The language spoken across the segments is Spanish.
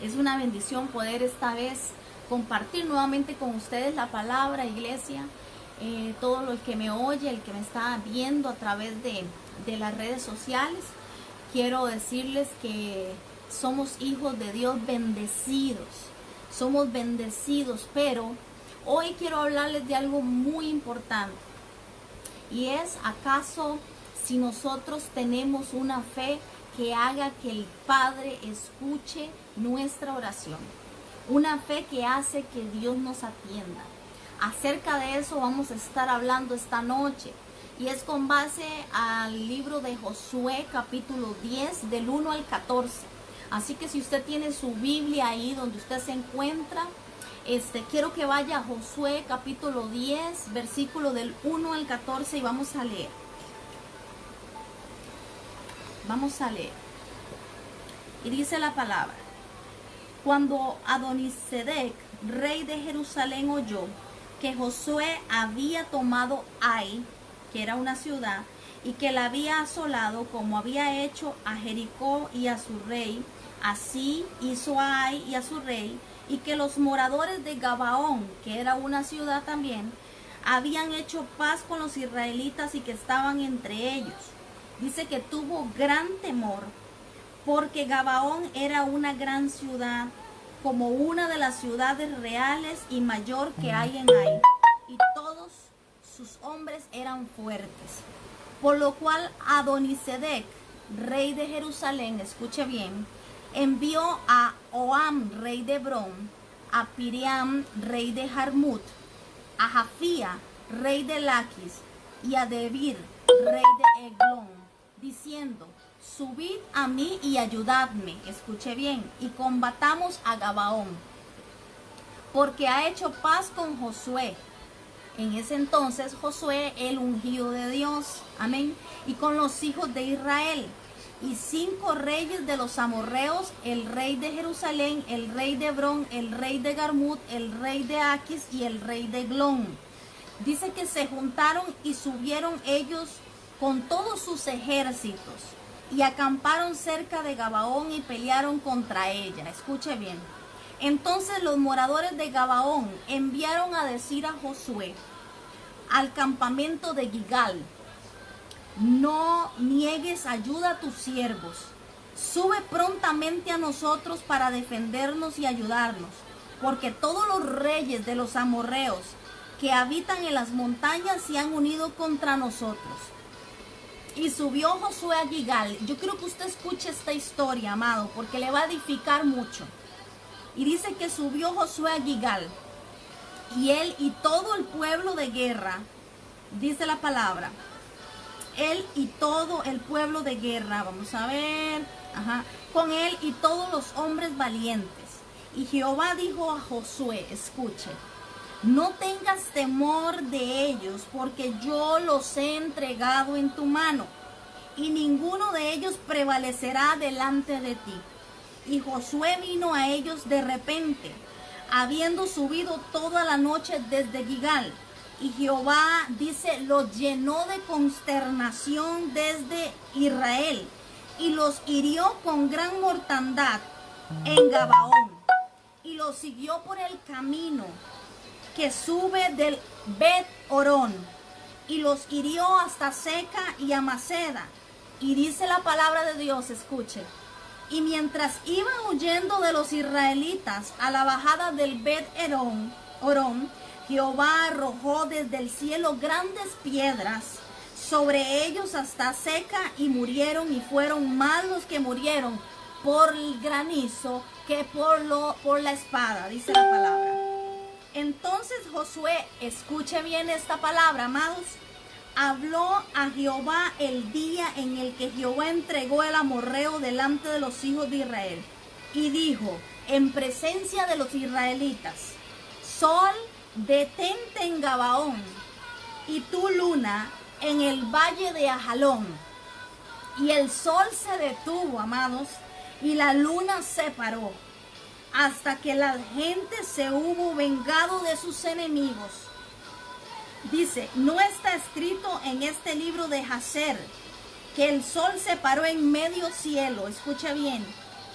Es una bendición poder esta vez compartir nuevamente con ustedes la palabra, iglesia. Todo el que me oye, el que me está viendo a través de las redes sociales, quiero decirles que somos hijos de Dios bendecidos. Somos bendecidos, pero hoy quiero hablarles de algo muy importante. Y es, ¿acaso si nosotros tenemos una fe que haga que el Padre escuche nuestra oración? Una fe que hace que Dios nos atienda. Acerca de eso vamos a estar hablando esta noche. Y es con base al libro de Josué, capítulo 10, del 1 al 14. Así que si usted tiene su Biblia ahí donde usted se encuentra, quiero que vaya a Josué, capítulo 10, versículo del 1 al 14 y vamos a leer. Vamos a leer. Y dice la palabra: Cuando Adonisedec, rey de Jerusalén, oyó que Josué había tomado Ai, que era una ciudad, y que la había asolado como había hecho a Jericó y a su rey, así hizo a Ai y a su rey, y que los moradores de Gabaón, que era una ciudad también, habían hecho paz con los israelitas y que estaban entre ellos. Dice que tuvo gran temor, porque Gabaón era una gran ciudad, como una de las ciudades reales y mayor que hay en Ai, y todos sus hombres eran fuertes. Por lo cual Adonisedec, rey de Jerusalén, escuche bien, envió a Oam, rey de Hebrón, a Piriam, rey de Jarmut, a Jafía, rey de Laquis, y a Debir, rey de Eglón, diciendo: subid a mí y ayudadme, escuche bien, y combatamos a Gabaón, porque ha hecho paz con Josué. En ese entonces Josué, el ungido de Dios, amén, y con los hijos de Israel, y 5 reyes de los amorreos, el rey de Jerusalén, el rey de Hebrón, el rey de Jarmut, el rey de Aquis y el rey de Eglón. Dice que se juntaron y subieron ellos con todos sus ejércitos y acamparon cerca de Gabaón y pelearon contra ella. Escuche bien. Entonces los moradores de Gabaón enviaron a decir a Josué al campamento de Gigal: no niegues ayuda a tus siervos, sube prontamente a nosotros para defendernos y ayudarnos, porque todos los reyes de los amorreos que habitan en las montañas se han unido contra nosotros. Y subió Josué a Gigal. Yo quiero que usted escuche esta historia, amado, porque le va a edificar mucho. Y dice que subió Josué a Gigal, y él y todo el pueblo de guerra, dice la palabra, él y todo el pueblo de guerra, vamos a ver, con él y todos los hombres valientes. Y Jehová dijo a Josué, escuche: no tengas temor de ellos, porque yo los he entregado en tu mano, y ninguno de ellos prevalecerá delante de ti. Y Josué vino a ellos de repente, habiendo subido toda la noche desde Gigal. Y Jehová, dice, los llenó de consternación desde Israel, y los hirió con gran mortandad en Gabaón, y los siguió por el camino que sube del Bet Orón, y los hirió hasta Seca y Amaceda. Y dice la palabra de Dios, escuche: y mientras iban huyendo de los israelitas a la bajada del Bet Orón, Jehová arrojó desde el cielo grandes piedras sobre ellos hasta Seca, y murieron, y fueron más los que murieron por el granizo que por la espada, dice la palabra. Entonces Josué, escuche bien esta palabra, amados, habló a Jehová el día en el que Jehová entregó el amorreo delante de los hijos de Israel, y dijo en presencia de los israelitas: sol, detente en Gabaón, y tú, luna, en el valle de Ajalón. Y el sol se detuvo, amados, y la luna se paró, hasta que la gente se hubo vengado de sus enemigos. Dice: no está escrito en este libro de Jacer que el sol se paró en medio cielo, escucha bien,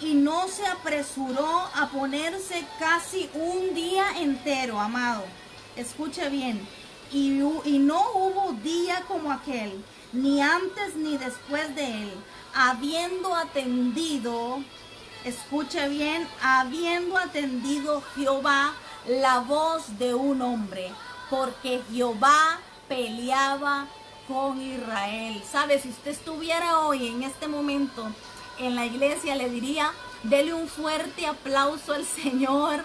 y no se apresuró a ponerse casi un día entero, amado. Escuche bien. Y no hubo día como aquel, ni antes ni después de él, habiendo atendido, escuche bien, habiendo atendido Jehová la voz de un hombre, porque Jehová peleaba con Israel. ¿Sabe? Si usted estuviera hoy en este momento en la iglesia, le diría: dele un fuerte aplauso al Señor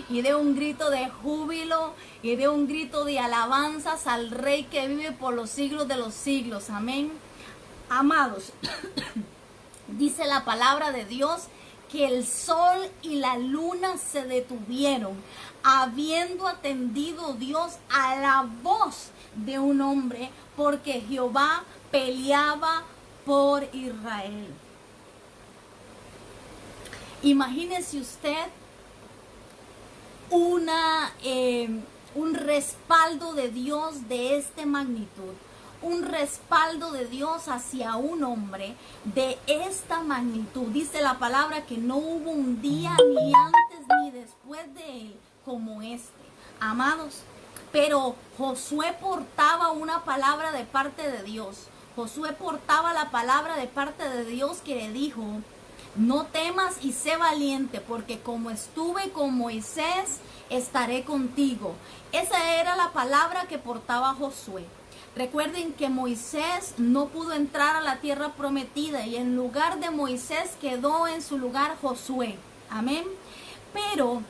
y dé un grito de júbilo y dé un grito de alabanzas al Rey que vive por los siglos de los siglos. Amén. Amados, dice la palabra de Dios que el sol y la luna se detuvieron, habiendo atendido Dios a la voz de un hombre, porque Jehová peleaba por Israel. Imagínese usted un respaldo de Dios de esta magnitud, un respaldo de Dios hacia un hombre de esta magnitud. Dice la palabra que no hubo un día ni antes ni después de él como este. Amados, pero Josué portaba una palabra de parte de Dios. Josué portaba la palabra de parte de Dios que le dijo: no temas y sé valiente, porque como estuve con Moisés, estaré contigo. Esa era la palabra que portaba Josué. Recuerden que Moisés no pudo entrar a la tierra prometida y en lugar de Moisés quedó en su lugar Josué. Amén. Pero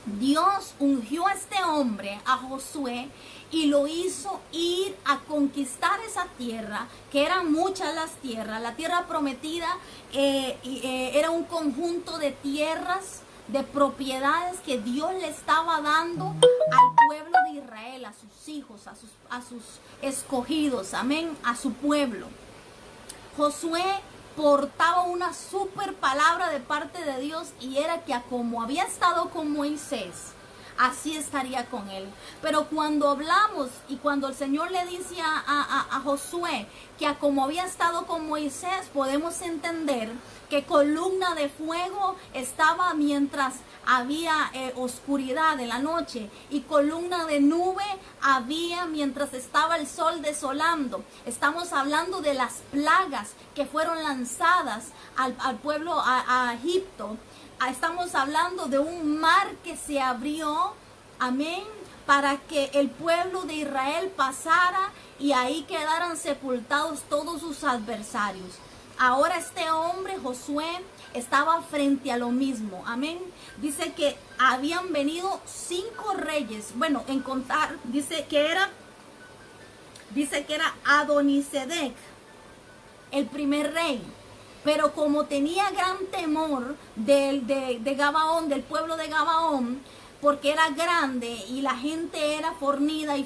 Dios ungió a este hombre, a Josué, y lo hizo ir a conquistar esa tierra, que eran muchas las tierras. La tierra prometida era un conjunto de tierras, de propiedades que Dios le estaba dando al pueblo de Israel, a sus hijos, a sus escogidos, amén, a su pueblo. Josué portaba una super palabra de parte de Dios, y era que como había estado con Moisés, así estaría con él. Pero cuando hablamos y cuando el Señor le dice a Josué que como había estado con Moisés, podemos entender que columna de fuego estaba mientras había oscuridad en la noche, y columna de nube había mientras estaba el sol desolando. Estamos hablando de las plagas que fueron lanzadas al pueblo, a Egipto. Estamos hablando de un mar que se abrió, amén, para que el pueblo de Israel pasara y ahí quedaran sepultados todos sus adversarios. Ahora este hombre, Josué, estaba frente a lo mismo, amén. Dice que habían venido 5 reyes, bueno, en contar, dice que era Adonisedec, el primer rey. Pero como tenía gran temor de Gabaón, del pueblo de Gabaón, porque era grande y la gente era fornida y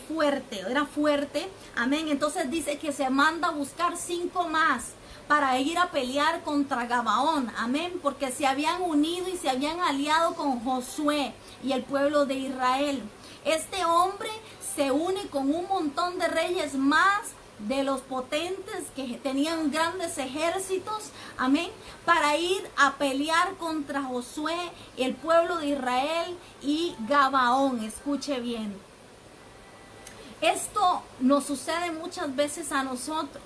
era fuerte, amén. Entonces dice que se manda a buscar 5 más para ir a pelear contra Gabaón, amén, porque se habían unido y se habían aliado con Josué y el pueblo de Israel. Este hombre se une con un montón de reyes más, de los potentes que tenían grandes ejércitos, amén, para ir a pelear contra Josué, el pueblo de Israel y Gabaón. Escuche bien, esto nos sucede muchas veces a nosotros.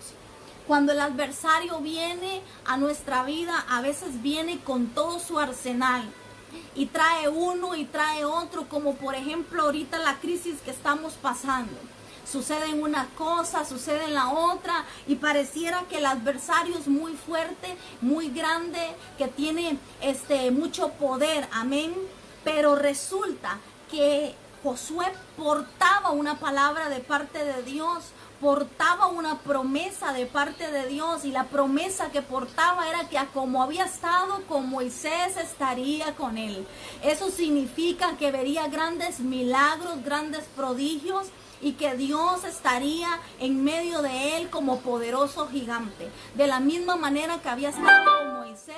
Cuando el adversario viene a nuestra vida, a veces viene con todo su arsenal y trae uno y trae otro, como por ejemplo ahorita la crisis que estamos pasando. Sucede en una cosa, sucede en la otra, y pareciera que el adversario es muy fuerte, muy grande, que tiene mucho poder, amén. Pero resulta que Josué portaba una palabra de parte de Dios, portaba una promesa de parte de Dios, y la promesa que portaba era que como había estado con Moisés, estaría con él. Eso significa que vería grandes milagros, grandes prodigios, y que Dios estaría en medio de él como poderoso gigante. De la misma manera que había estado con Moisés,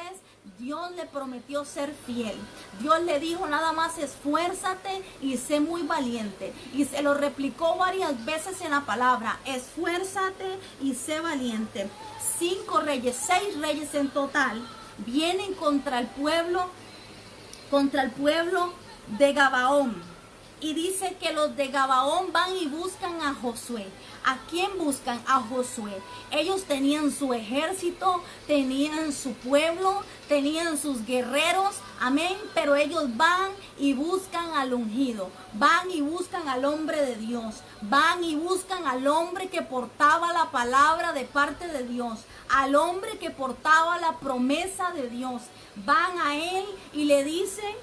Dios le prometió ser fiel. Dios le dijo nada más: esfuérzate y sé muy valiente. Y se lo replicó varias veces en la palabra: esfuérzate y sé valiente. 5 reyes, 6 reyes en total, vienen contra el pueblo de Gabaón. Y dice que los de Gabaón van y buscan a Josué. ¿A quién buscan? A Josué. Ellos tenían su ejército, tenían su pueblo, tenían sus guerreros, amén. Pero ellos van y buscan al ungido, van y buscan al hombre de Dios, van y buscan al hombre que portaba la palabra de parte de Dios, al hombre que portaba la promesa de Dios. Van a él y le dicen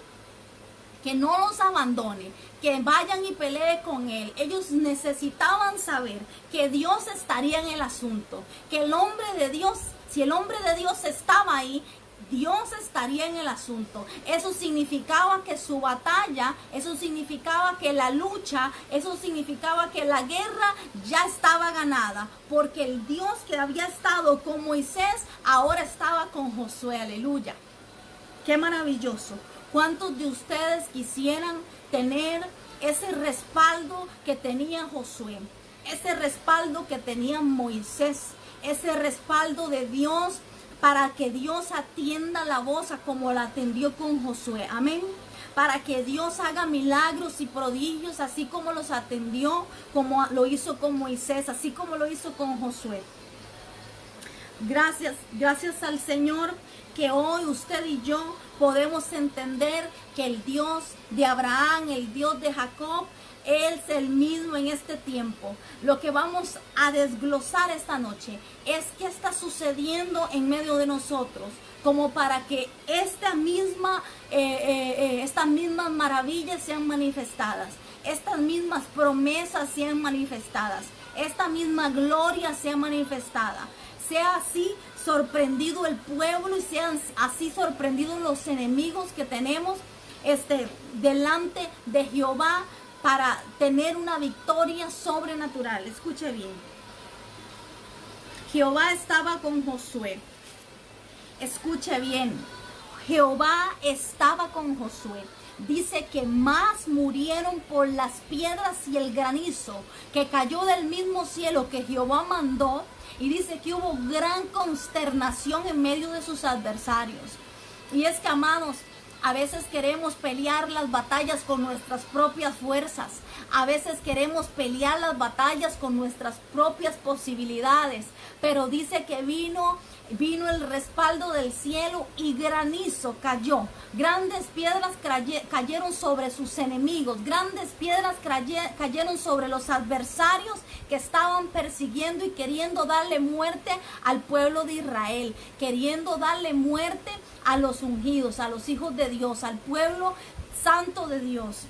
que no los abandone, que vayan y peleen con él. Ellos necesitaban saber que Dios estaría en el asunto, que el hombre de Dios, si el hombre de Dios estaba ahí, Dios estaría en el asunto. Eso significaba que su batalla, eso significaba que la lucha, eso significaba que la guerra ya estaba ganada, porque el Dios que había estado con Moisés ahora estaba con Josué. Aleluya. Qué maravilloso. ¿Cuántos de ustedes quisieran tener ese respaldo que tenía Josué? Ese respaldo que tenía Moisés, ese respaldo de Dios para que Dios atienda la voz como la atendió con Josué. Amén. Para que Dios haga milagros y prodigios, así como los atendió, como lo hizo con Moisés, así como lo hizo con Josué. Gracias al Señor que hoy usted y yo podemos entender que el Dios de Abraham, el Dios de Jacob, es el mismo en este tiempo. Lo que vamos a desglosar esta noche es qué está sucediendo en medio de nosotros, como para que estas mismas maravillas sean manifestadas, estas mismas promesas sean manifestadas, esta misma gloria sea manifestada. Sea así sorprendido el pueblo y sean así sorprendidos los enemigos que tenemos delante de Jehová para tener una victoria sobrenatural. Escuche bien. Jehová estaba con Josué. Escuche bien. Jehová estaba con Josué. Dice que más murieron por las piedras y el granizo que cayó del mismo cielo que Jehová mandó. Y dice que hubo gran consternación en medio de sus adversarios. Y es que, amados, a veces queremos pelear las batallas con nuestras propias fuerzas. A veces queremos pelear las batallas con nuestras propias posibilidades. Pero dice que vino el respaldo del cielo y granizo cayó. Grandes piedras cayeron sobre sus enemigos. Grandes piedras cayeron sobre los adversarios que estaban persiguiendo y queriendo darle muerte al pueblo de Israel. Queriendo darle muerte a los ungidos, a los hijos de Dios, al pueblo santo de Dios.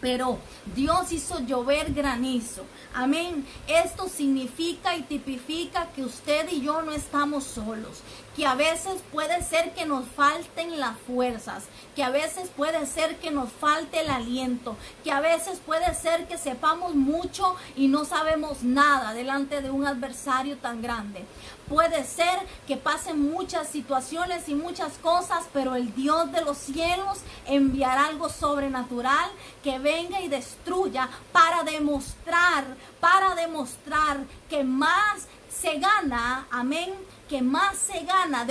Pero Dios hizo llover granizo. Amén. Esto significa y tipifica que usted y yo no estamos solos. Que a veces puede ser que nos falten las fuerzas. Que a veces puede ser que nos falte el aliento. Que a veces puede ser que sepamos mucho y no sabemos nada delante de un adversario tan grande. Puede ser que pasen muchas situaciones y muchas cosas, pero el Dios de los cielos enviará algo sobrenatural que venga y destruya para demostrar que más se gana, amén, que más se gana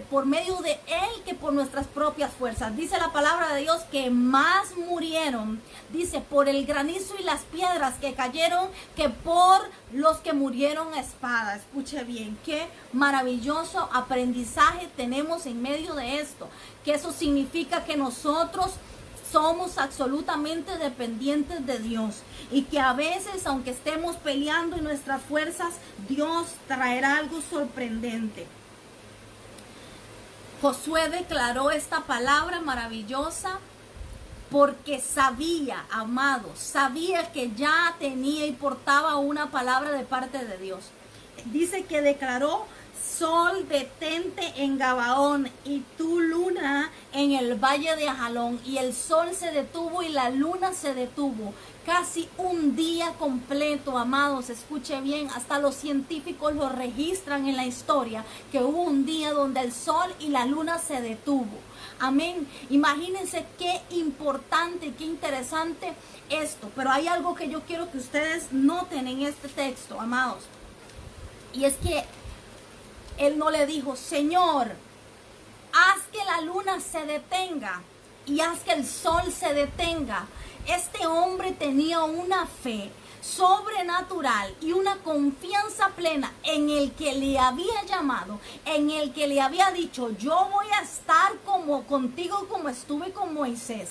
por medio de Él que por nuestras propias fuerzas. Dice la palabra de Dios que más murieron, dice, por el granizo y las piedras que cayeron que por los que murieron a espada. Escuche bien, qué maravilloso aprendizaje tenemos en medio de esto. Que eso significa que nosotros somos absolutamente dependientes de Dios y que a veces, aunque estemos peleando en nuestras fuerzas, Dios traerá algo sorprendente. Josué declaró esta palabra maravillosa porque sabía, amados, sabía que ya tenía y portaba una palabra de parte de Dios. Dice que declaró: sol, detente en Gabaón, y tu luna en el valle de Ajalón. Y el sol se detuvo y la luna se detuvo. Casi un día completo, amados, escuche bien, hasta los científicos lo registran en la historia, que hubo un día donde el sol y la luna se detuvo. Amén. Imagínense qué importante, qué interesante esto. Pero hay algo que yo quiero que ustedes noten en este texto, amados. Y es que Él no le dijo: Señor, haz que la luna se detenga y haz que el sol se detenga. Este hombre tenía una fe sobrenatural y una confianza plena en el que le había llamado, en el que le había dicho, yo voy a estar como contigo como estuve con Moisés.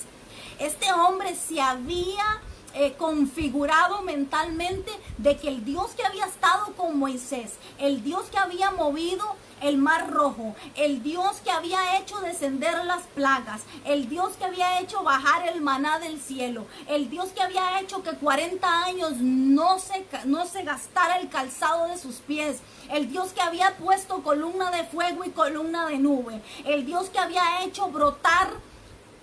Este hombre se había configurado mentalmente de que el Dios que había estado con Moisés, el Dios que había movido el mar rojo, el Dios que había hecho descender las plagas, el Dios que había hecho bajar el maná del cielo, el Dios que había hecho que 40 años no se gastara el calzado de sus pies, el Dios que había puesto columna de fuego y columna de nube, el Dios que había hecho brotar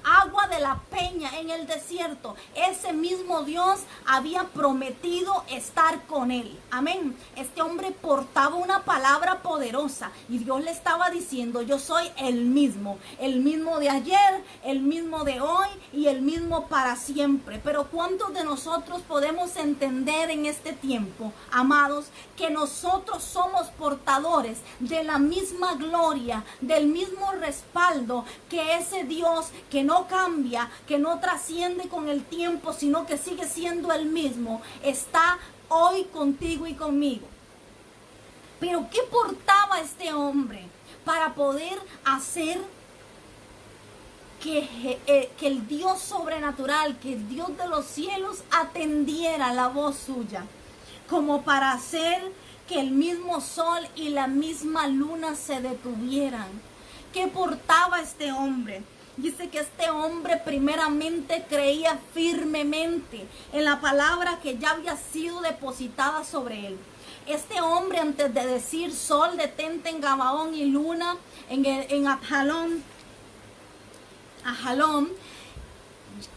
agua de la peña en el desierto. Ese mismo Dios había prometido estar con él. Amén. Este hombre portaba una palabra poderosa y Dios le estaba diciendo, yo soy el mismo de ayer, el mismo de hoy y el mismo para siempre. Pero ¿cuántos de nosotros podemos entender en este tiempo, amados, que nosotros somos portadores de la misma gloria, del mismo respaldo que ese Dios que no cambia, que no trasciende con el tiempo, sino que sigue siendo el mismo, está hoy contigo y conmigo? Pero ¿qué portaba este hombre para poder hacer que el Dios sobrenatural, que el Dios de los cielos atendiera la voz suya? Como para hacer que el mismo sol y la misma luna se detuvieran. ¿Qué portaba este hombre? Dice que este hombre primeramente creía firmemente en la palabra que ya había sido depositada sobre él. Este hombre, antes de decir sol detente en Gabaón y luna en Ajalón,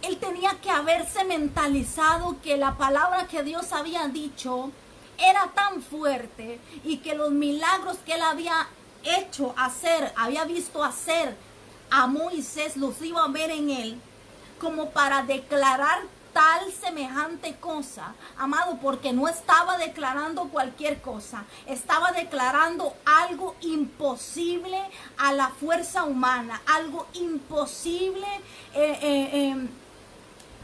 él tenía que haberse mentalizado que la palabra que Dios había dicho era tan fuerte y que los milagros que él había visto hacer a Moisés, los iba a ver en él, como para declarar tal semejante cosa, amado, porque no estaba declarando cualquier cosa, estaba declarando algo imposible a la fuerza humana, algo imposible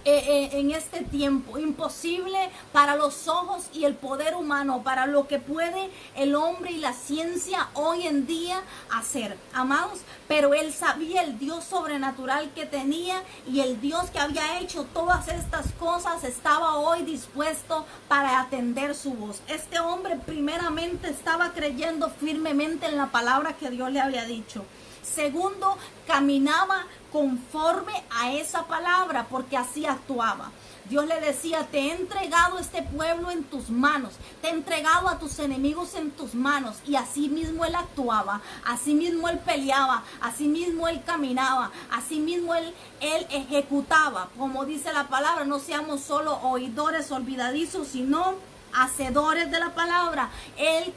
en este tiempo, imposible para los ojos y el poder humano, para lo que puede el hombre y la ciencia hoy en día hacer, amados. Pero él sabía el Dios sobrenatural que tenía, y el Dios que había hecho todas estas cosas estaba hoy dispuesto para atender su voz. Este hombre primeramente estaba creyendo firmemente en la palabra que Dios le había dicho. Segundo, caminaba conforme a esa palabra, porque así actuaba. Dios le decía, te he entregado este pueblo en tus manos, te he entregado a tus enemigos en tus manos. Y así mismo él actuaba, así mismo él peleaba, así mismo él caminaba, así mismo él ejecutaba. Como dice la palabra, no seamos solo oidores olvidadizos, sino hacedores de la palabra. Él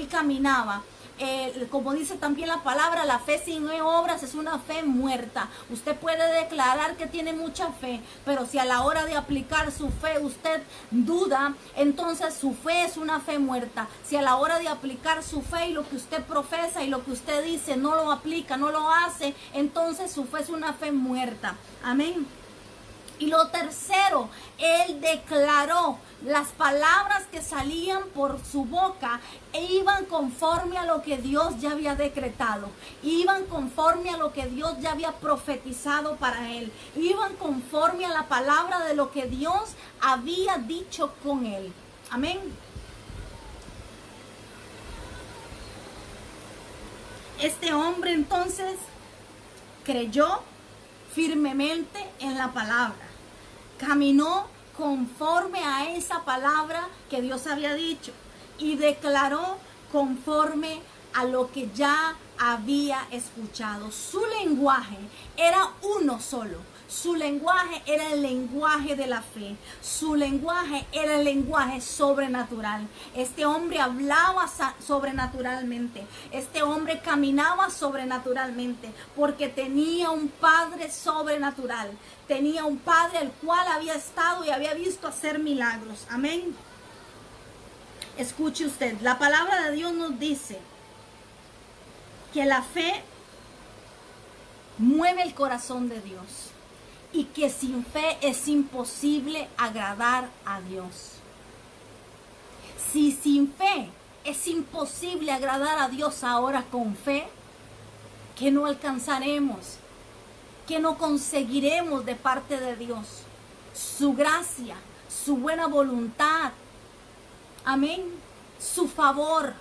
caminaba. Como dice también la palabra, la fe sin obras es una fe muerta. Usted puede declarar que tiene mucha fe, pero si a la hora de aplicar su fe usted duda, entonces su fe es una fe muerta. Si a la hora de aplicar su fe y lo que usted profesa y lo que usted dice no lo aplica, no lo hace, entonces su fe es una fe muerta. Amén. Y lo tercero, él declaró. Las palabras que salían por su boca iban conforme a lo que Dios ya había decretado. Iban conforme a lo que Dios ya había profetizado para él. Iban conforme a la palabra de lo que Dios había dicho con él. Amén. Este hombre entonces creyó firmemente en la palabra. Caminó conforme a esa palabra que Dios había dicho y declaró conforme a lo que ya había escuchado. Su lenguaje era uno solo. Su lenguaje era el lenguaje de la fe. Su lenguaje era el lenguaje sobrenatural. Este hombre hablaba sobrenaturalmente. Este hombre caminaba sobrenaturalmente porque tenía un Padre sobrenatural. Tenía un Padre el cual había estado y había visto hacer milagros. Amén. Escuche usted, la palabra de Dios nos dice que la fe mueve el corazón de Dios y que sin fe es imposible agradar a Dios. Si sin fe es imposible agradar a Dios ahora con fe, que no alcanzaremos, que no conseguiremos de parte de Dios su gracia, su buena voluntad, amén, su favor,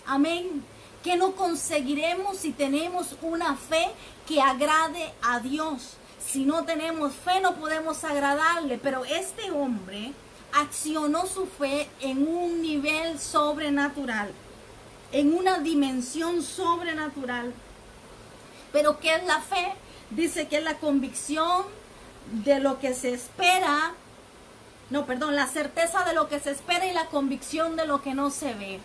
amén, que no conseguiremos si tenemos una fe que agrade a Dios. Si no tenemos fe no podemos agradarle, pero este hombre accionó su fe en un nivel sobrenatural, en una dimensión sobrenatural. Pero ¿qué es la fe? Dice que es la convicción de lo que se espera, la certeza de lo que se espera y la convicción de lo que no se ve.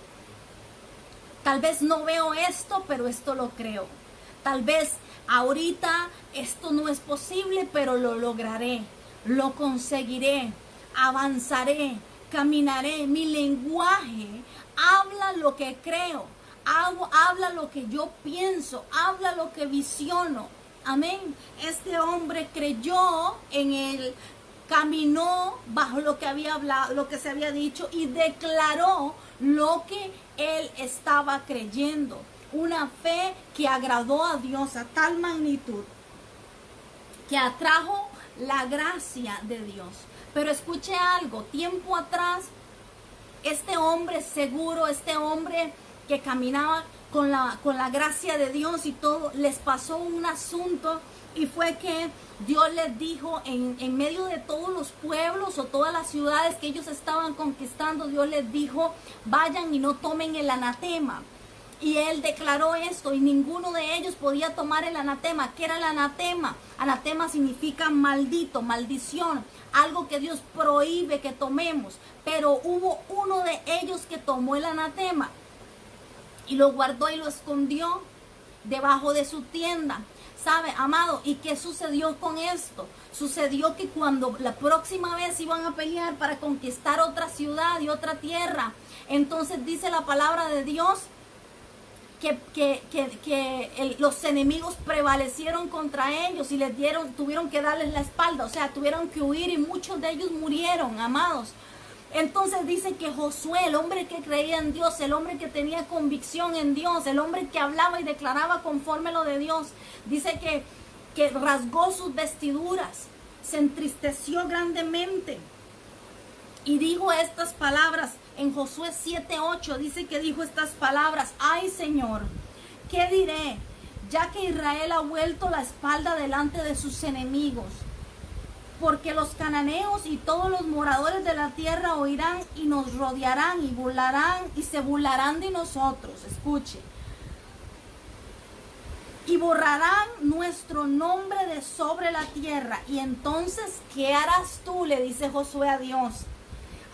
Tal vez no veo esto, pero esto lo creo. Tal vez ahorita esto no es posible, pero lo lograré, lo conseguiré, avanzaré, caminaré. Mi lenguaje habla lo que creo, habla lo que yo pienso, habla lo que visiono. Amén. Este hombre creyó en él, caminó bajo lo que había hablado, lo que se había dicho, y declaró lo que él estaba creyendo. Una fe que agradó a Dios a tal magnitud que atrajo la gracia de Dios. Pero escuche algo, tiempo atrás, este hombre seguro, este hombre que caminaba con la gracia de Dios y todo, les pasó un asunto, y fue que Dios les dijo en medio de todos los pueblos o todas las ciudades que ellos estaban conquistando, Dios les dijo, vayan y no tomen el anatema. Y él declaró esto, y ninguno de ellos podía tomar el anatema. ¿Qué era el anatema? Anatema significa maldito, maldición, algo que Dios prohíbe que tomemos. Pero hubo uno de ellos que tomó el anatema y lo guardó y lo escondió debajo de su tienda. ¿Sabe, amado? ¿Y qué sucedió con esto? Sucedió que cuando la próxima vez iban a pelear para conquistar otra ciudad y otra tierra, entonces dice la palabra de Dios que los enemigos prevalecieron contra ellos y tuvieron que darles la espalda, o sea, tuvieron que huir, y muchos de ellos murieron, amados. Entonces dice que Josué, el hombre que creía en Dios, el hombre que tenía convicción en Dios, el hombre que hablaba y declaraba conforme lo de Dios, dice que rasgó sus vestiduras, se entristeció grandemente y dijo estas palabras. En Josué 7:8 dice que dijo estas palabras: ay, Señor, ¿qué diré? Ya que Israel ha vuelto la espalda delante de sus enemigos. Porque los cananeos y todos los moradores de la tierra oirán y nos rodearán y se burlarán de nosotros. Escuche. Y borrarán nuestro nombre de sobre la tierra. Y entonces, ¿qué harás tú? Le dice Josué a Dios.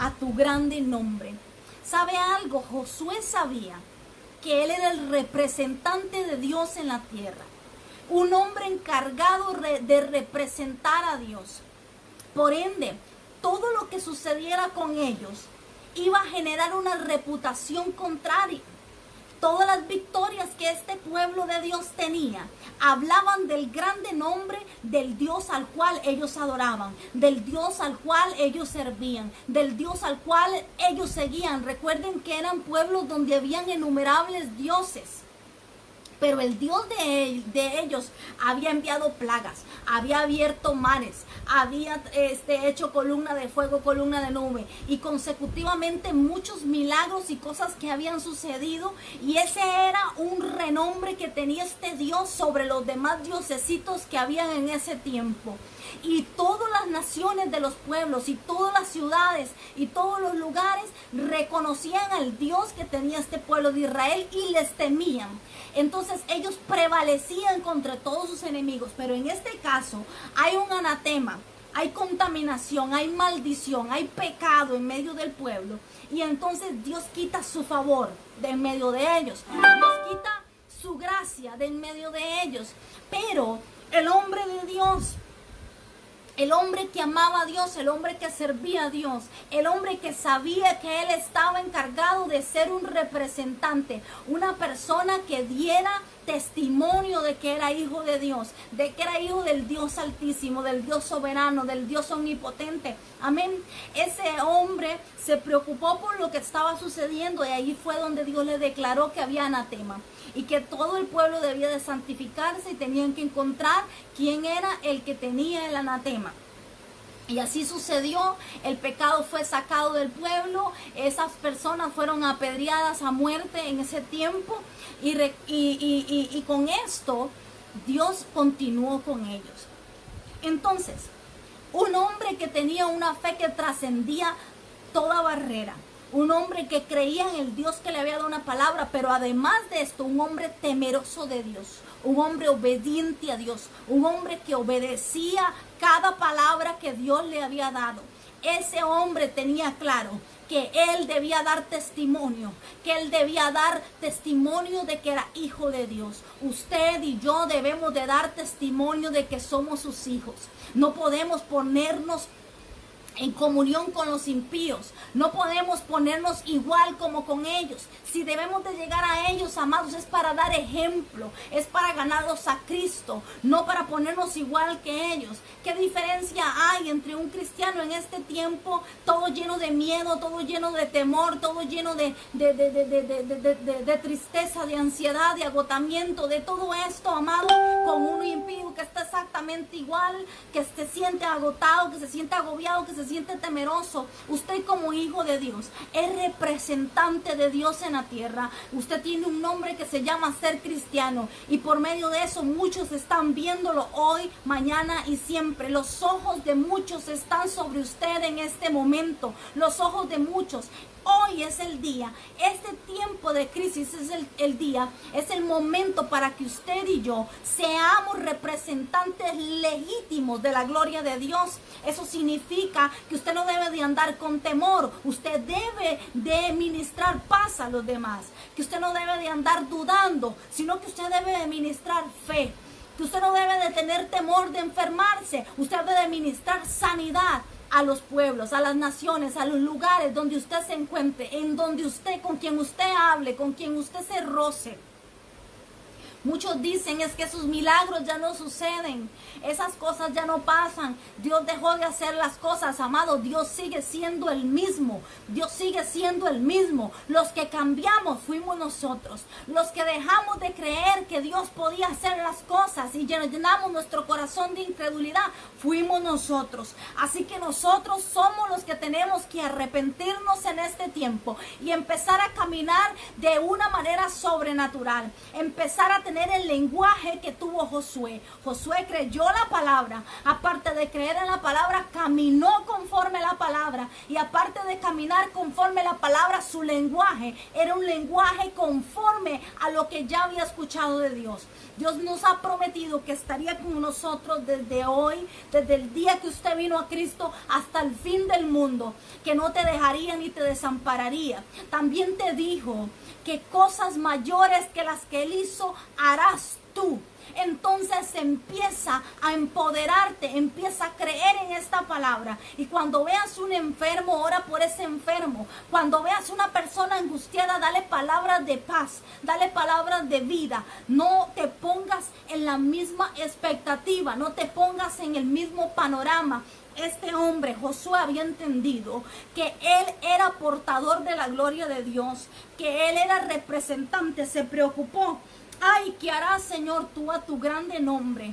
A tu grande nombre. ¿Sabe algo? Josué sabía que él era el representante de Dios en la tierra. Un hombre encargado de representar a Dios. Por ende, todo lo que sucediera con ellos iba a generar una reputación contraria. Todas las victorias que este pueblo de Dios tenía hablaban del grande nombre del Dios al cual ellos adoraban, del Dios al cual ellos servían, del Dios al cual ellos seguían. Recuerden que eran pueblos donde habían innumerables dioses. Pero el Dios de ellos había enviado plagas, había abierto mares, había hecho columna de fuego, columna de nube, y consecutivamente muchos milagros y cosas que habían sucedido. Y ese era un renombre que tenía este Dios sobre los demás diosesitos que habían en ese tiempo. Y todas las naciones de los pueblos y todas las ciudades y todos los lugares reconocían al Dios que tenía este pueblo de Israel y les temían. Entonces ellos prevalecían contra todos sus enemigos. Pero en este caso hay un anatema, hay contaminación, hay maldición, hay pecado en medio del pueblo. Y entonces Dios quita su favor de en medio de ellos. Dios quita su gracia de en medio de ellos. Pero el hombre de Dios, el hombre que amaba a Dios, el hombre que servía a Dios, el hombre que sabía que él estaba encargado de ser un representante, una persona que diera testimonio de que era hijo de Dios, de que era hijo del Dios Altísimo, del Dios soberano, del Dios omnipotente. Amén. Ese hombre se preocupó por lo que estaba sucediendo y ahí fue donde Dios le declaró que había anatema y que todo el pueblo debía de santificarse y tenían que encontrar quién era el que tenía el anatema. Y así sucedió, el pecado fue sacado del pueblo, esas personas fueron apedreadas a muerte en ese tiempo y con esto Dios continuó con ellos. Entonces, un hombre que tenía una fe que trascendía toda barrera, un hombre que creía en el Dios que le había dado una palabra, pero además de esto, un hombre temeroso de Dios, un hombre obediente a Dios, un hombre que obedecía cada palabra que Dios le había dado. Ese hombre tenía claro que él debía dar testimonio, que él debía dar testimonio de que era hijo de Dios. Usted y yo debemos de dar testimonio de que somos sus hijos. No podemos ponernos en comunión con los impíos. No podemos ponernos igual como con ellos. Si debemos de llegar a ellos, amados, es para dar ejemplo, es para ganarlos a Cristo, no para ponernos igual que ellos. ¿Qué diferencia hay entre un cristiano en este tiempo, todo lleno de miedo, todo lleno de temor, todo lleno de tristeza, de ansiedad, de agotamiento, de todo esto, amado, con uno impío que está exactamente igual, que se siente agotado, que se siente agobiado, que se siente temeroso? Usted, como hijo de Dios, es representante de Dios en la tierra. Usted tiene un nombre que se llama ser cristiano, y por medio de eso muchos están viéndolo hoy, mañana y siempre. Los ojos de muchos están sobre usted en este momento. Los ojos de muchos. Hoy es el día, este tiempo de crisis es el día, es el momento para que usted y yo seamos representantes legítimos de la gloria de Dios. Eso significa que usted no debe de andar con temor, usted debe de ministrar paz a los demás, que usted no debe de andar dudando, sino que usted debe de ministrar fe, que usted no debe de tener temor de enfermarse, usted debe de ministrar sanidad a los pueblos, a las naciones, a los lugares donde usted se encuentre, en donde usted, con quien usted hable, con quien usted se roce. Muchos dicen es que esos milagros ya no suceden, esas cosas ya no pasan, Dios dejó de hacer las cosas. Amado, Dios sigue siendo el mismo, Dios sigue siendo el mismo. Los que cambiamos fuimos nosotros, los que dejamos de creer que Dios podía hacer las cosas y llenamos nuestro corazón de incredulidad, fuimos nosotros. Así que nosotros somos los que tenemos que arrepentirnos en este tiempo y empezar a caminar de una manera sobrenatural, empezar a tener el lenguaje que tuvo Josué. Josué creyó la palabra, aparte de creer en la palabra, caminó conforme a la palabra, y aparte de caminar conforme a la palabra, su lenguaje era un lenguaje conforme a lo que ya había escuchado de Dios. Dios nos ha prometido que estaría con nosotros desde hoy, desde el día que usted vino a Cristo hasta el fin del mundo, que no te dejaría ni te desampararía. También te dijo que cosas mayores que las que Él hizo harás tú. Entonces empieza a empoderarte, empieza a creer en esta palabra. Y cuando veas un enfermo, ora por ese enfermo. Cuando veas una persona angustiada, dale palabras de paz, dale palabras de vida. No te pongas en la misma expectativa, no te pongas en el mismo panorama. Este hombre, Josué, había entendido que él era portador de la gloria de Dios, que él era representante. Se preocupó. Ay, ¿qué harás, Señor, tú a tu grande nombre?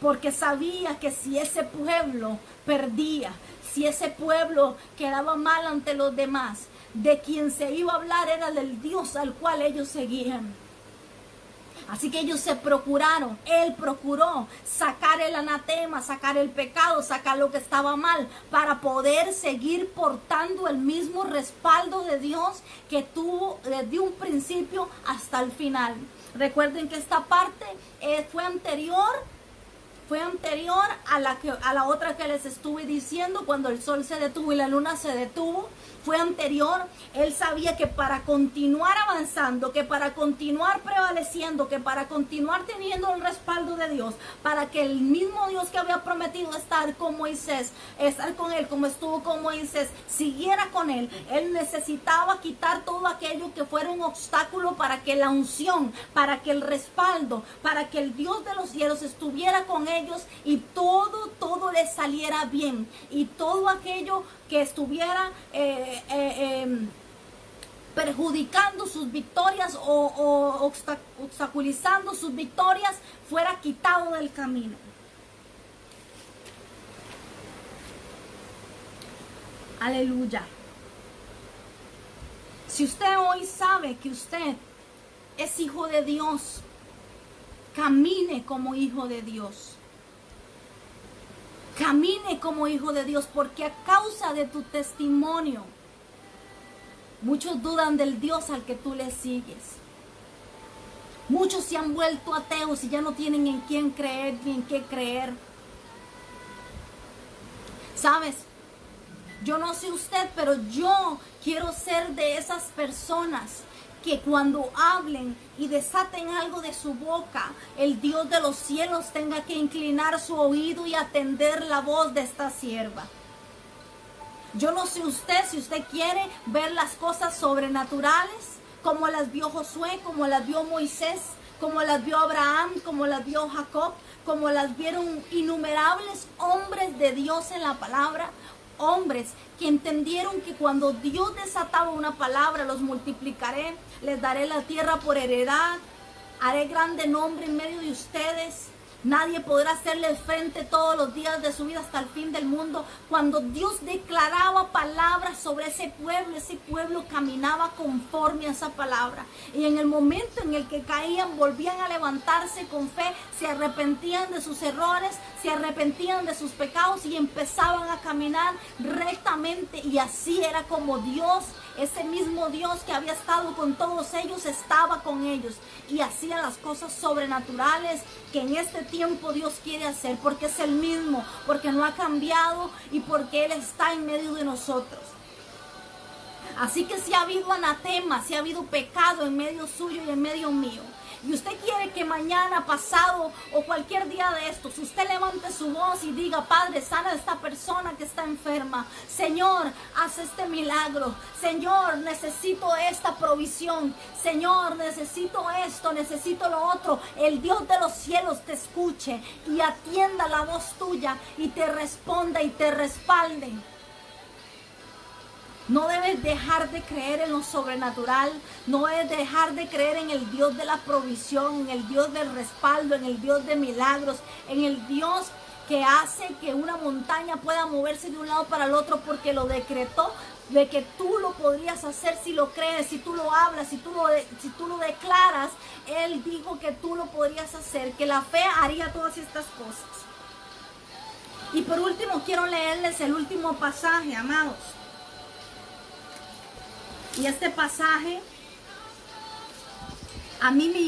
Porque sabía que si ese pueblo perdía, si ese pueblo quedaba mal ante los demás, de quien se iba a hablar era del Dios al cual ellos seguían. Así que ellos se procuraron, él procuró sacar el anatema, sacar el pecado, sacar lo que estaba mal, para poder seguir portando el mismo respaldo de Dios que tuvo desde un principio hasta el final. Recuerden que esta parte fue anterior fue anterior a la otra que les estuve diciendo, cuando el sol se detuvo y la luna se detuvo. Fue anterior. Él sabía que para continuar avanzando, que para continuar prevaleciendo, que para continuar teniendo el respaldo de Dios, para que el mismo Dios que había prometido estar con Moisés, estar con él como estuvo con Moisés, siguiera con él, él necesitaba quitar todo aquello que fuera un obstáculo para que la unción, para que el respaldo, para que el Dios de los cielos estuviera con ellos y todo les saliera bien, y todo aquello que estuviera perjudicando sus victorias o obstaculizando sus victorias fuera quitado del camino. Aleluya. Si usted hoy sabe que usted es hijo de Dios, camine como hijo de Dios. Camine como hijo de Dios, porque a causa de tu testimonio, muchos dudan del Dios al que tú le sigues. Muchos se han vuelto ateos y ya no tienen en quién creer ni en qué creer. ¿Sabes? Yo no sé usted, pero yo quiero ser de esas personas que cuando hablen y desaten algo de su boca, el Dios de los cielos tenga que inclinar su oído y atender la voz de esta sierva. Yo no sé usted, si usted quiere ver las cosas sobrenaturales, como las vio Josué, como las vio Moisés, como las vio Abraham, como las vio Jacob, como las vieron innumerables hombres de Dios en la palabra. Hombres que entendieron que cuando Dios desataba una palabra, los multiplicaré, les daré la tierra por heredad, haré grande nombre en medio de ustedes. Nadie podrá hacerle frente todos los días de su vida hasta el fin del mundo. Cuando Dios declaraba palabras sobre ese pueblo caminaba conforme a esa palabra. Y en el momento en el que caían, volvían a levantarse con fe, se arrepentían de sus errores, se arrepentían de sus pecados y empezaban a caminar rectamente. Y así era como Dios, ese mismo Dios que había estado con todos ellos, estaba con ellos y hacía las cosas sobrenaturales que en este tiempo Dios quiere hacer, porque es el mismo, porque no ha cambiado y porque Él está en medio de nosotros. Así que si ha habido anatema, si ha habido pecado en medio suyo y en medio mío, y usted quiere que mañana, pasado o cualquier día de estos, usted levante su voz y diga: Padre, sana a esta persona que está enferma. Señor, haz este milagro. Señor, necesito esta provisión. Señor, necesito esto, necesito lo otro. El Dios de los cielos te escuche y atienda la voz tuya y te responda y te respalde. No debes dejar de creer en lo sobrenatural, no debes dejar de creer en el Dios de la provisión, en el Dios del respaldo, en el Dios de milagros, en el Dios que hace que una montaña pueda moverse de un lado para el otro porque lo decretó, de que tú lo podrías hacer si lo crees, si tú lo hablas, si tú lo declaras. Él dijo que tú lo podrías hacer, que la fe haría todas estas cosas. Y por último quiero leerles el último pasaje, amados. Y este pasaje a mí me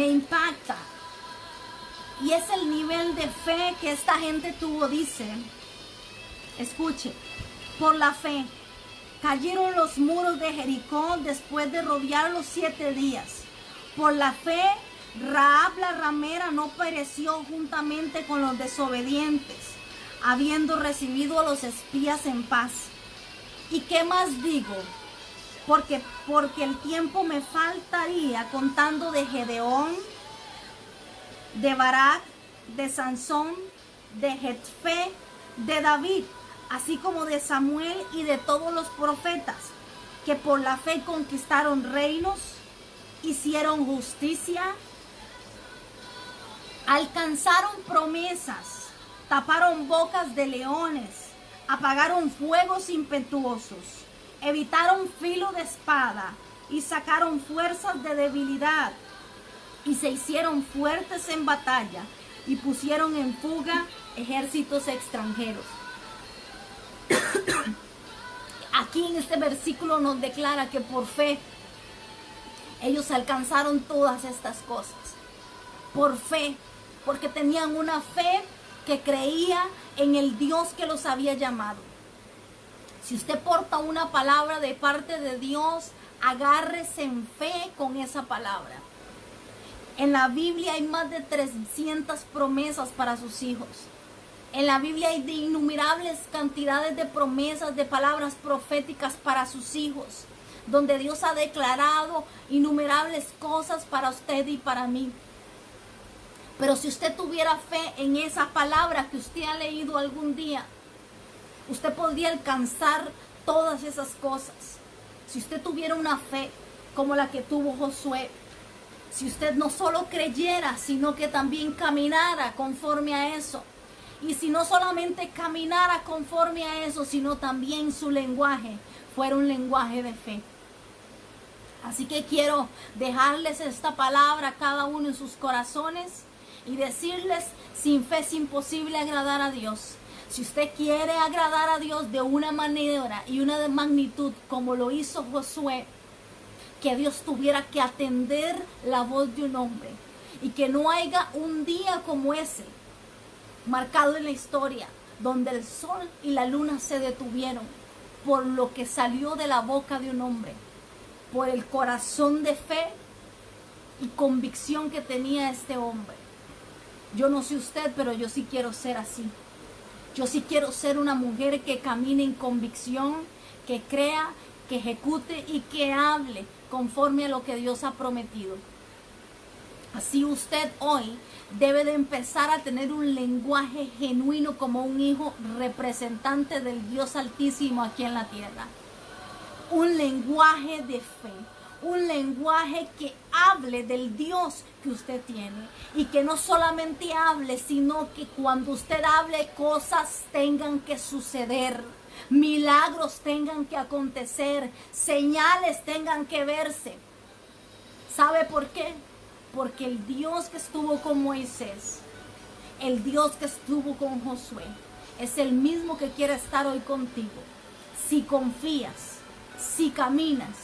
impacta. Y es el nivel de fe que esta gente tuvo. Dice, escuche: por la fe cayeron los muros de Jericó después de rodearlos 7 días. Por la fe Rahab la ramera no pereció juntamente con los desobedientes, habiendo recibido a los espías en paz. ¿Y qué más digo? Porque el tiempo me faltaría contando de Gedeón, de Barak, de Sansón, de Jefté, de David, así como de Samuel y de todos los profetas, que por la fe conquistaron reinos, hicieron justicia, alcanzaron promesas, taparon bocas de leones, apagaron fuegos impetuosos, evitaron filo de espada y sacaron fuerzas de debilidad, y se hicieron fuertes en batalla y pusieron en fuga ejércitos extranjeros. Aquí en este versículo nos declara que por fe ellos alcanzaron todas estas cosas. por fe, porque tenían una fe que creía en el Dios que los había llamado. Si usted porta una palabra de parte de Dios, agárrese en fe con esa palabra. En la Biblia hay más de 300 promesas para sus hijos. En la Biblia hay de innumerables cantidades de promesas, de palabras proféticas para sus hijos, donde Dios ha declarado innumerables cosas para usted y para mí. Pero si usted tuviera fe en esa palabra que usted ha leído algún día, usted podría alcanzar todas esas cosas. Si usted tuviera una fe como la que tuvo Josué, si usted no solo creyera, sino que también caminara conforme a eso. Y si no solamente caminara conforme a eso, sino también su lenguaje fuera un lenguaje de fe. Así que quiero dejarles esta palabra a cada uno en sus corazones y decirles: sin fe es imposible agradar a Dios. Si usted quiere agradar a Dios de una manera y una de magnitud como lo hizo Josué, que Dios tuviera que atender la voz de un hombre y que no haya un día como ese marcado en la historia donde el sol y la luna se detuvieron por lo que salió de la boca de un hombre, por el corazón de fe y convicción que tenía este hombre. Yo no sé usted, pero yo sí quiero ser así. Yo sí quiero ser una mujer que camine en convicción, que crea, que ejecute y que hable conforme a lo que Dios ha prometido. Así usted hoy debe de empezar a tener un lenguaje genuino como un hijo representante del Dios Altísimo aquí en la tierra. Un lenguaje de fe, un lenguaje que hable del Dios que usted tiene y que no solamente hable, sino que cuando usted hable cosas tengan que suceder, milagros tengan que acontecer, señales tengan que verse. ¿Sabe por qué? Porque el Dios que estuvo con Moisés, el Dios que estuvo con Josué, es el mismo que quiere estar hoy contigo. Si confías, si caminas,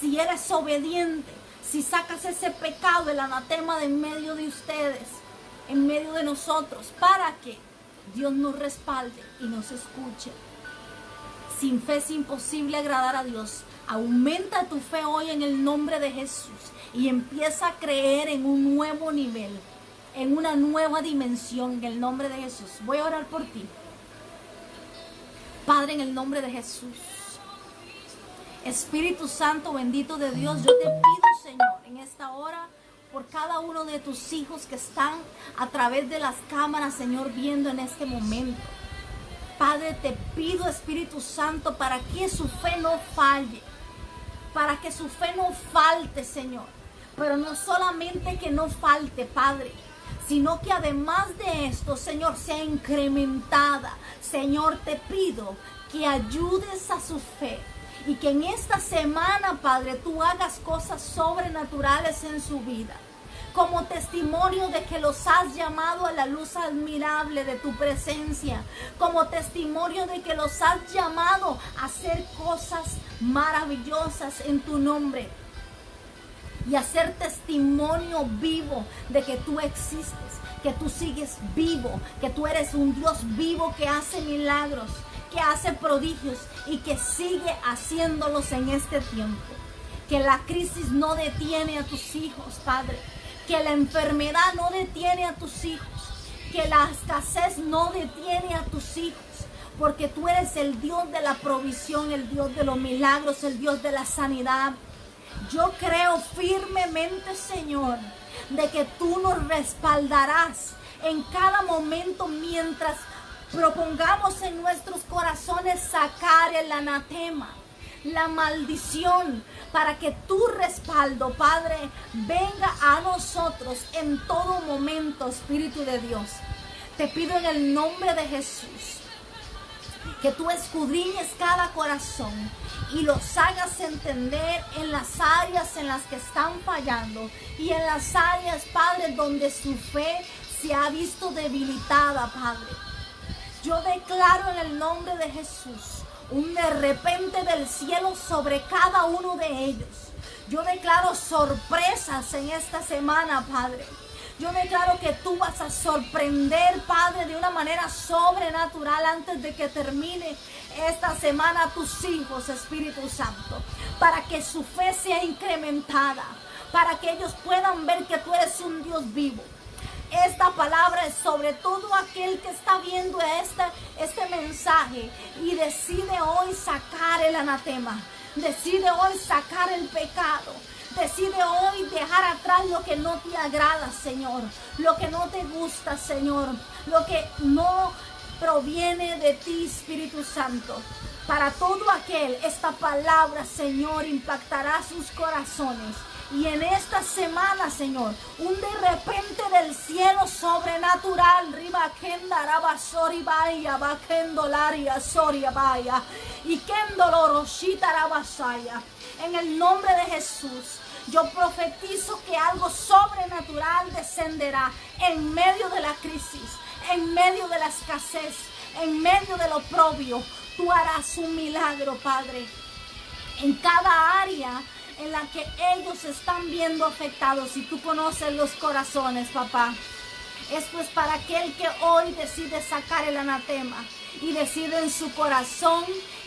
si eres obediente, si sacas ese pecado, el anatema de en medio de ustedes, en medio de nosotros, para que Dios nos respalde y nos escuche. Sin fe es imposible agradar a Dios. Aumenta tu fe hoy en el nombre de Jesús y empieza a creer en un nuevo nivel, en una nueva dimensión en el nombre de Jesús. Voy a orar por ti. Padre, en el nombre de Jesús, Espíritu Santo bendito de Dios, yo te pido, Señor, en esta hora, por cada uno de tus hijos que están a través de las cámaras, Señor, viendo en este momento. Padre, te pido, Espíritu Santo, para que su fe no falle, para que su fe no falte, Señor. Pero no solamente que no falte, Padre, sino que además de esto, Señor, sea incrementada. Señor, te pido que ayudes a su fe y que en esta semana, Padre, tú hagas cosas sobrenaturales en su vida, como testimonio de que los has llamado a la luz admirable de tu presencia, como testimonio de que los has llamado a hacer cosas maravillosas en tu nombre y a ser testimonio vivo de que tú existes, que tú sigues vivo, que tú eres un Dios vivo que hace milagros, que hace prodigios y que sigue haciéndolos en este tiempo. Que la crisis no detiene a tus hijos, Padre. Que la enfermedad no detiene a tus hijos. Que la escasez no detiene a tus hijos. Porque tú eres el Dios de la provisión, el Dios de los milagros, el Dios de la sanidad. Yo creo firmemente, Señor, de que tú nos respaldarás en cada momento mientras propongamos en nuestros corazones sacar el anatema, la maldición, para que tu respaldo, Padre, venga a nosotros en todo momento, Espíritu de Dios. Te pido en el nombre de Jesús que tú escudriñes cada corazón y los hagas entender en las áreas en las que están fallando y en las áreas, Padre, donde su fe se ha visto debilitada, Padre. Yo declaro en el nombre de Jesús un de repente del cielo sobre cada uno de ellos. Yo declaro sorpresas en esta semana, Padre. Yo declaro que tú vas a sorprender, Padre, de una manera sobrenatural antes de que termine esta semana a tus hijos, Espíritu Santo, para que su fe sea incrementada, para que ellos puedan ver que tú eres un Dios vivo. Esta palabra es sobre todo aquel que está viendo este mensaje y decide hoy sacar el anatema, decide hoy sacar el pecado, decide hoy dejar atrás lo que no te agrada, Señor, lo que no te gusta, Señor, lo que no proviene de ti, Espíritu Santo. Para todo aquel, esta palabra, Señor, impactará sus corazones. Y en esta semana, Señor, un de repente del cielo sobrenatural, riba kenda rabasori baya, bakendolaria soria baya, y kendoloroshita rabasaya. En el nombre de Jesús, yo profetizo que algo sobrenatural descenderá en medio de la crisis, en medio de la escasez, en medio del oprobio. Tú harás un milagro, Padre, en cada área en la que ellos están viendo afectados, y tú conoces los corazones, papá. Esto es para aquel que hoy decide sacar el anatema y decide en su corazón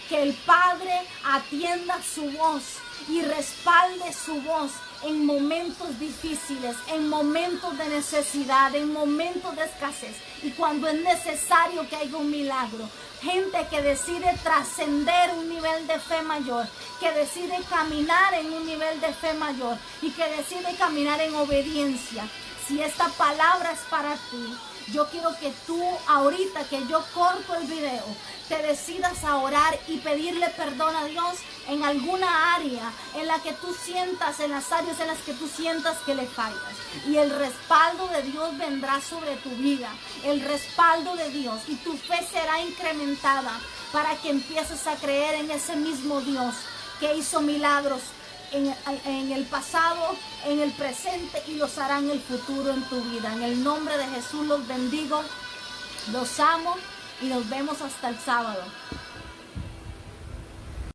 que el Padre atienda su voz y respalde su voz en momentos difíciles, en momentos de necesidad, en momentos de escasez, y cuando es necesario que haya un milagro. Gente que decide trascender un nivel de fe mayor, que decide caminar en un nivel de fe mayor y que decide caminar en obediencia. Si esta palabra es para ti, yo quiero que tú, ahorita que yo corto el video, te decidas a orar y pedirle perdón a Dios en alguna área en la que tú sientas, en las áreas en las que tú sientas que le fallas. Y el respaldo de Dios vendrá sobre tu vida, el respaldo de Dios, y tu fe será incrementada para que empieces a creer en ese mismo Dios que hizo milagros en el pasado, en el presente, y los hará en el futuro en tu vida. En el nombre de Jesús los bendigo, los amo y nos vemos hasta el sábado.